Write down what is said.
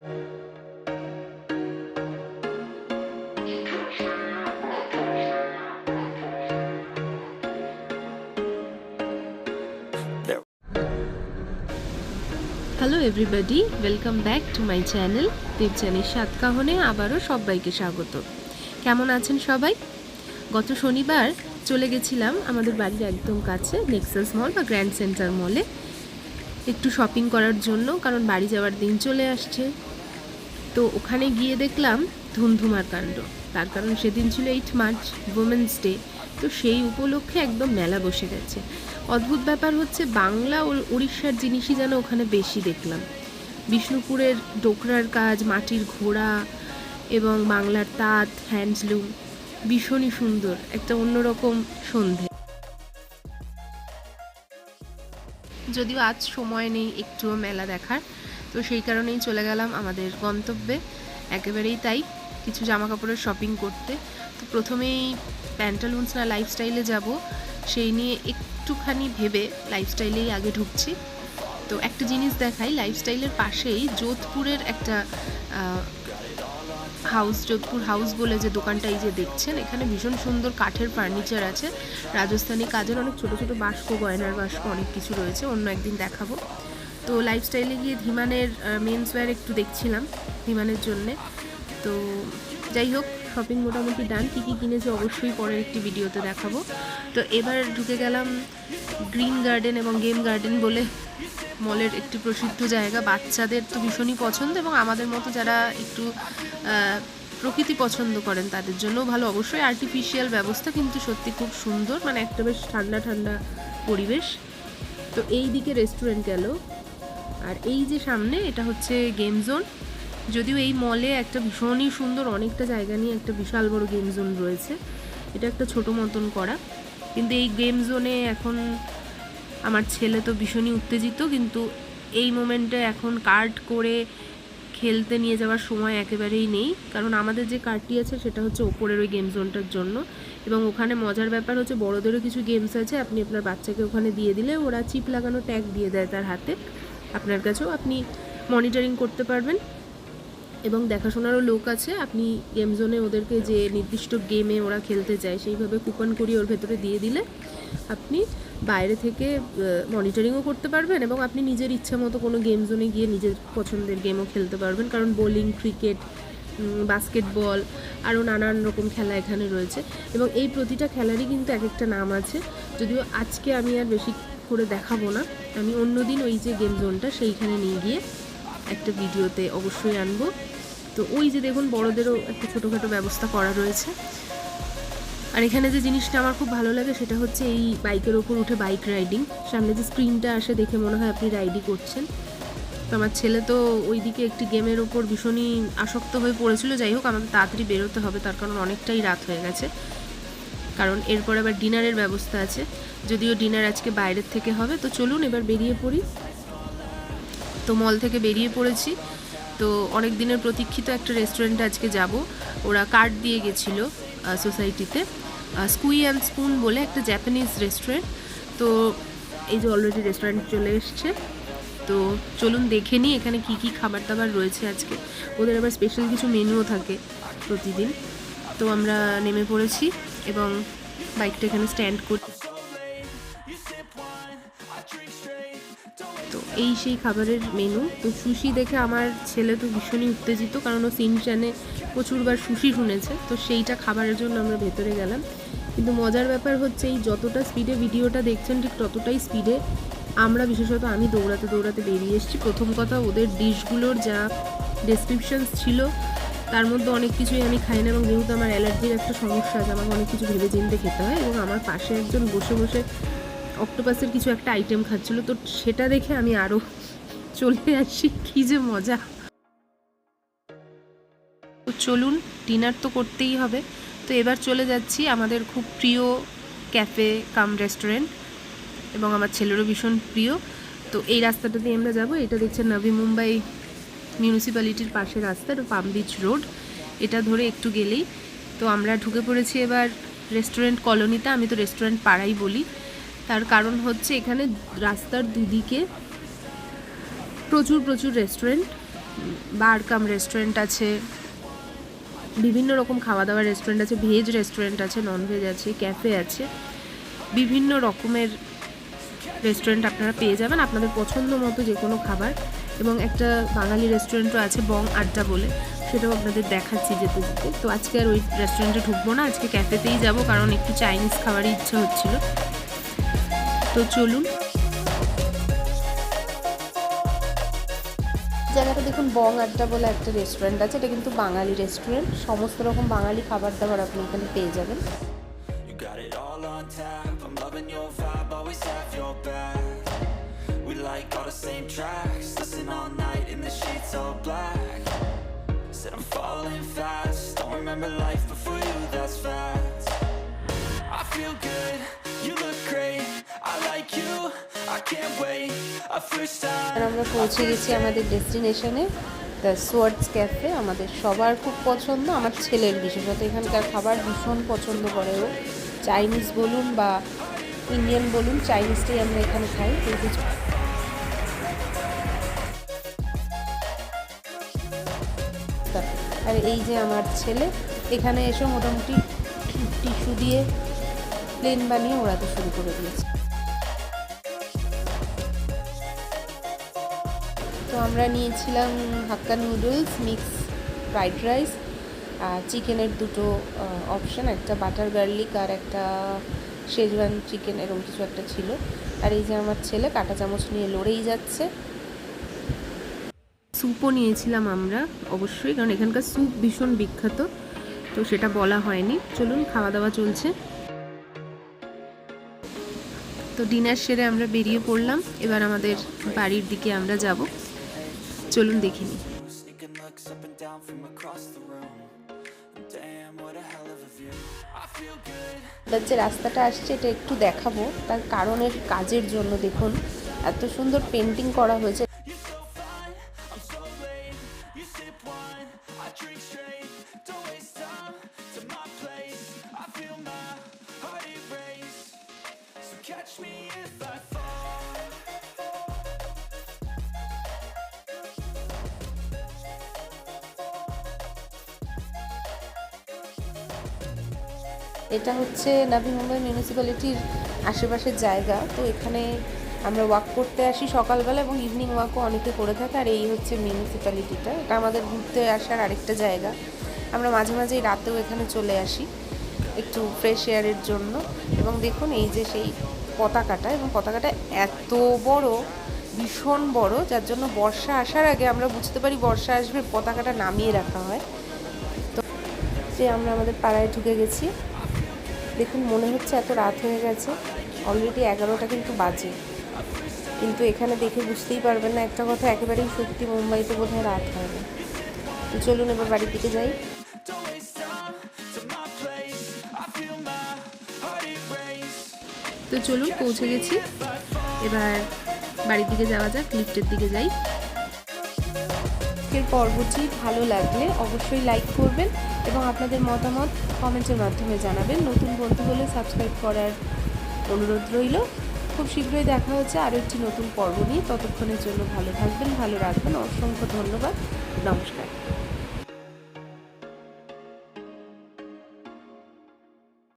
Hello everybody, welcome back to my channel দেবযানীর সাত কাহনে। আবারও সবাইকে স্বাগত। কেমন আছেন সবাই? গত শনিবার চলে গেছিলাম আমাদের বাড়ির একদম কাছে নেক্সাস মল বা গ্র্যান্ড সেন্টার মলে একটু শপিং করার জন্য, কারণ বাড়ি যাওয়ার দিন চলে আসছে। তো ওখানে গিয়ে দেখলাম ধুমধুমার কাণ্ড। তার কারণ সেদিন ছিল 8 মার্চ, উইমেন্স ডে। তো সেই উপলক্ষে একদম মেলা বসে গেছে। অদ্ভুত ব্যাপার হচ্ছে, বাংলা ও উড়িষ্যার জিনিসই যেন ওখানে বেশি দেখলাম। বিষ্ণুপুরের ডোকরার কাজ, মাটির ঘোড়া এবং বাংলার তাঁত, হ্যান্ডলুম ভীষণই সুন্দর, একটা অন্যরকম সন্ধে। যদিও আজ সময় নেই একটুও মেলা দেখার, তো সেই কারণেই চলে গেলাম আমাদের গন্তব্যে। একেবারেই তাই, কিছু জামা কাপড়ের শপিং করতে। তো প্রথমেই প্যান্টালুন্স না লাইফস্টাইলে যাব, সেই নিয়ে একটুখানি ভেবে লাইফস্টাইলেই আগে ঢুকছি। তো একটা জিনিস দেখাই, লাইফস্টাইলের পাশেই যোধপুরের একটা হাউস, যোধপুর হাউস বলে যে দোকানটা এই যে দেখছেন, এখানে ভীষণ সুন্দর কাঠের ফার্নিচার আছে, রাজস্থানী কাজের অনেক ছোট ছোট বাস্ক, গয়নার বাস্ক, অনেক কিছু রয়েছে, অন্য একদিন দেখাবো। তো লাইফস্টাইলে গিয়ে ধীমানের মেন্স ওয়্যার একটু দেখছিলাম ধীমানের জন্যে। তো যাই হোক, শপিং মোটামুটি ডান। কী কী কিনেছে অবশ্যই পরের একটি ভিডিওতে দেখাবো। তো এবার ঢুকে গেলাম গ্রিন গার্ডেন এবং গেম গার্ডেন বলে মলের একটি প্রসিদ্ধ জায়গা। বাচ্চাদের তো ভীষণই পছন্দ, এবং আমাদের মতো যারা একটু প্রকৃতি পছন্দ করেন তাদের জন্যও ভালো। অবশ্যই আর্টিফিশিয়াল ব্যবস্থা, কিন্তু সত্যি খুব সুন্দর, মানে একটা বেশ ঠান্ডা ঠান্ডা পরিবেশ। তো এই দিকে রেস্টুরেন্ট গেল, আর এই যে সামনে এটা হচ্ছে গেম জোন। যদিও এই মলে একটা ভীষণই সুন্দর, অনেকটা জায়গা নিয়ে একটা বিশাল বড় গেম জোন রয়েছে। এটা একটা ছোটো মতন করা, কিন্তু এই গেম জোনে এখন আমার ছেলে তো ভীষণই উত্তেজিত, কিন্তু এই মোমেন্টে এখন কার্ড করে খেলতে নিয়ে যাওয়ার সময় একেবারেই নেই। কারণ আমাদের যে কার্ডটি আছে সেটা হচ্ছে ওপরের ওই গেম জোনটার জন্য, এবং ওখানে মজার ব্যাপার হচ্ছে বড়োদেরও কিছু গেমস আছে। আপনি আপনার বাচ্চাকে ওখানে দিয়ে দিলে ওরা চিপ লাগানো ট্যাগ দিয়ে দেয় তার হাতে, আপনার কাছেও আপনি মনিটরিং করতে পারবেন, এবং দেখাশোনারও লোক আছে। আপনি গেম জোনে ওদেরকে যে নির্দিষ্ট গেমে ওরা খেলতে চায় সেইভাবে কুপন করিয়ে ওর ভেতরে দিয়ে দিলে আপনি বাইরে থেকে মনিটরিংও করতে পারবেন, এবং আপনি নিজের ইচ্ছা মতো কোনো গেম জোনে গিয়ে নিজের পছন্দের গেমও খেলতে পারবেন। কারণ বোলিং, ক্রিকেট, বাস্কেটবল, আরও নানান রকম খেলা এখানে রয়েছে, এবং এই প্রতিটা খেলারই কিন্তু এক একটা নাম আছে। যদিও আজকে আমি আর বেশি করে দেখাবো না, আমি অন্যদিন ওই যে গেম জোনটা সেইখানে নিয়ে গিয়ে একটা ভিডিওতে অবশ্যই আনবো। তো ওই যে দেখুন, বড়োদেরও একটা ছোটোখাটো ব্যবস্থা করা রয়েছে। আর এখানে যে জিনিসটা আমার খুব ভালো লাগে সেটা হচ্ছে এই বাইকের ওপর উঠে বাইক রাইডিং। সামনে যে স্ক্রিনটা আসে দেখে মনে হয় আপনি রাইডই করছেন। তো আমার ছেলে তো ওই দিকে একটি গেমের ওপর ভীষণই আসক্ত হয়ে পড়েছিল। যাই হোক, আমাদের তাড়াতাড়ি বেরোতে হবে, তার কারণ অনেকটাই রাত হয়ে গেছে, কারণ এরপর আবার ডিনারের ব্যবস্থা আছে। যদিও ডিনার আজকে বাইরের থেকে হবে। তো চলুন এবার বেরিয়ে পড়ি। তো মল থেকে বেরিয়ে পড়েছি। তো অনেক দিনের প্রতীক্ষিত একটা রেস্টুরেন্টে আজকে যাব। ওরা কার্ড দিয়ে গেছিলো সোসাইটিতে, স্কুই অ্যান্ড স্পুন বলে একটা জাপানিজ রেস্টুরেন্ট। তো এই যে অলরেডি রেস্টুরেন্ট চলে এসছে। তো চলুন দেখে নিই এখানে কি কি খাবার দাবার রয়েছে আজকে। ওদের আবার স্পেশাল কিছু মেনুও থাকে প্রতিদিন। তো আমরা নেমে পড়েছি এবং বাইকটা এখানে স্ট্যান্ড করছি। তো এই সেই খাবারের মেনু। তো সুশি দেখে আমার ছেলে তো ভীষণই উত্তেজিত, কারণ ও সিনচ্যানে প্রচুরবার সুশি শুনেছে। তো সেইটা খাবারের জন্য আমরা ভেতরে গেলাম। কিন্তু মজার ব্যাপার হচ্ছে, এই যতটা স্পিডে ভিডিওটা দেখছেন ঠিক ততটাই স্পিডে আমরা, বিশেষত আমি দৌড়াতে দৌড়াতে বেরিয়ে এসেছি। প্রথম কথা, ওদের ডিশগুলোর যা ডেসক্রিপশানস ছিল তার মধ্যে অনেক কিছুই আমি খাই না, এবং যেহেতু আমার অ্যালার্জির একটা সমস্যা আছে, আমাকে অনেক কিছু ভেবে চিনতে খেতে হয়। এবং আমার পাশে একজন বসে বসে অক্টোপাসের কিছু একটা আইটেম খাচ্ছিল, তো সেটা দেখে আমি আরও চলে আসি। কী যে মজা! তো চলুন, ডিনার তো করতেই হবে। তো এবার চলে যাচ্ছি আমাদের খুব প্রিয় ক্যাফে কাম রেস্টুরেন্ট, এবং আমার ছেলেরও ভীষণ প্রিয়। তো এই রাস্তাটা দিয়ে আমরা যাব। এটা দেখছেন নাভি মুম্বাই মিউনিসিপ্যালিটির পাশে রাস্তা, এটা পাম বিচ রোড। এটা ধরে একটু গেলেই তো আমরা ঢুকে পড়েছি এবার রেস্টুরেন্ট কলোনিতে। আমি তো রেস্টুরেন্ট পাড়াই বলি, তার কারণ হচ্ছে এখানে রাস্তার দুদিকে প্রচুর প্রচুর রেস্টুরেন্ট, বার কাম রেস্টুরেন্ট আছে, বিভিন্ন রকম খাওয়া দাওয়ার রেস্টুরেন্ট আছে, ভেজ রেস্টুরেন্ট আছে, নন ভেজ আছে, ক্যাফে আছে, বিভিন্ন রকমের রেস্টুরেন্ট আপনারা পেয়ে যাবেন আপনাদের পছন্দ মতো যে কোনো খাবার। এবং একটা বাঙালি রেস্টুরেন্টও আছে বং আড্ডা বলে, সেটাও আপনাদের দেখাচ্ছি যেতে যেতে। তো আজকে আর ওই রেস্টুরেন্টে ঢুকবো না, আজকে ক্যাফেতেই যাব, কারণ একটু চাইনিজ খাবারই ইচ্ছা হচ্ছিল। তো চলুন। জায়গাটা দেখুন, বং আড্ডা বলে একটা রেস্টুরেন্ট আছে, এটা কিন্তু বাঙালি রেস্টুরেন্ট, সমস্ত রকম বাঙালি খাবার দাবার আপনি এখানে পেয়ে যাবেন। আর আমরা পৌঁছে গেছি আমাদের ডেস্টিনেশনে, দ্য সোয়ার্ডস ক্যাফে। আমাদের সবার খুব পছন্দ, আমার ছেলের বিশেষত এখানকার খাবার ভীষণ পছন্দ করে ও। চাইনিজ বলুন বা ইন্ডিয়ান বলুন, চাইনিজটাই আমরা এখানে খাই। আর এই যে আমার ছেলে এখানে এসে মোটামুটি টিস্যু দিয়ে প্লেন বানিয়ে ওড়াতে শুরু করে দিয়েছে। তো আমরা নিয়েছিলাম হাক্কা নুডলস, মিক্স ফ্রাইড রাইস, আর চিকেনের দুটো অপশান, একটা বাটার গার্লিক আর একটা শেজওয়ান চিকেন, এরকম কিছু একটা ছিল। আর এই যে আমার ছেলে কাঁটা চামচ নিয়ে লড়েই যাচ্ছে। স্যুপও নিয়েছিলাম আমরা অবশ্যই, কারণ এখানকার স্যুপ ভীষণ বিখ্যাত, তো সেটা বলা হয়নি। চলুন, খাওয়া দাওয়া চলছে। তো ডিনার সেরে আমরা বেরিয়ে পড়লাম, এবার আমাদের বাড়ির দিকে আমরা যাব। চলুন দেখে নিই। যে রাস্তাটা আসছে এটা একটু দেখাবো, তার কারণের কাজের জন্য দেখুন এত সুন্দর পেন্টিং করা হয়েছে। এটা হচ্ছে নাভি মুম্বাই মিউনিসিপ্যালিটির আশেপাশের জায়গা। তো এখানে আমরা ওয়াক করতে আসি সকালবেলা, এবং ইভিনিং ওয়াকও অনেকে করে থাকে। আর এই হচ্ছে মিউনিসিপ্যালিটিটা, এটা আমাদের ঘুরতে আসার আরেকটা জায়গা। আমরা মাঝে মাঝেই রাতেও এখানে চলে আসি একটু ফ্রেশ এয়ারের জন্য। এবং দেখুন এই যে সেই পতাকাটা, এবং পতাকাটা এত বড়, ভীষণ বড়, যার জন্য বর্ষা আসার আগে আমরা বুঝতে পারি বর্ষা আসবে, পতাকাটা নামিয়ে রাখা হয়। তো যে আমরা আমাদের পাড়ায় ঢুকে গেছি। দেখুন মনে হচ্ছে এত রাত হয়ে গেছে, অলরেডি 11টা কিন্তু বাজে, কিন্তু এখানে দেখে বুঝতেই পারবেন না একটা কথা একেবারেই সত্যি, মুম্বাইতে বোধহয় রাত হয় না। তো চলুন এবার বাড়ির দিকে যাই। তো চলুন, পৌঁছে গেছি, এবার বাড়ির দিকে যাওয়া যাক, লিফটের দিকে যাই। আজকের পর্বটি ভালো লাগলে অবশ্যই লাইক করবেন এবং আপনাদের মতামত কমেন্টের মাধ্যমে জানাবেন। নতুন বন্ধু হলে সাবস্ক্রাইব করার অনুরোধ রইল। খুব শীঘ্রই দেখা হচ্ছে আরও একটি নতুন পর্ব নিয়ে। ততক্ষণের জন্য ভালো থাকবেন, ভালো রাখবেন। অসংখ্য ধন্যবাদ, নমস্কার।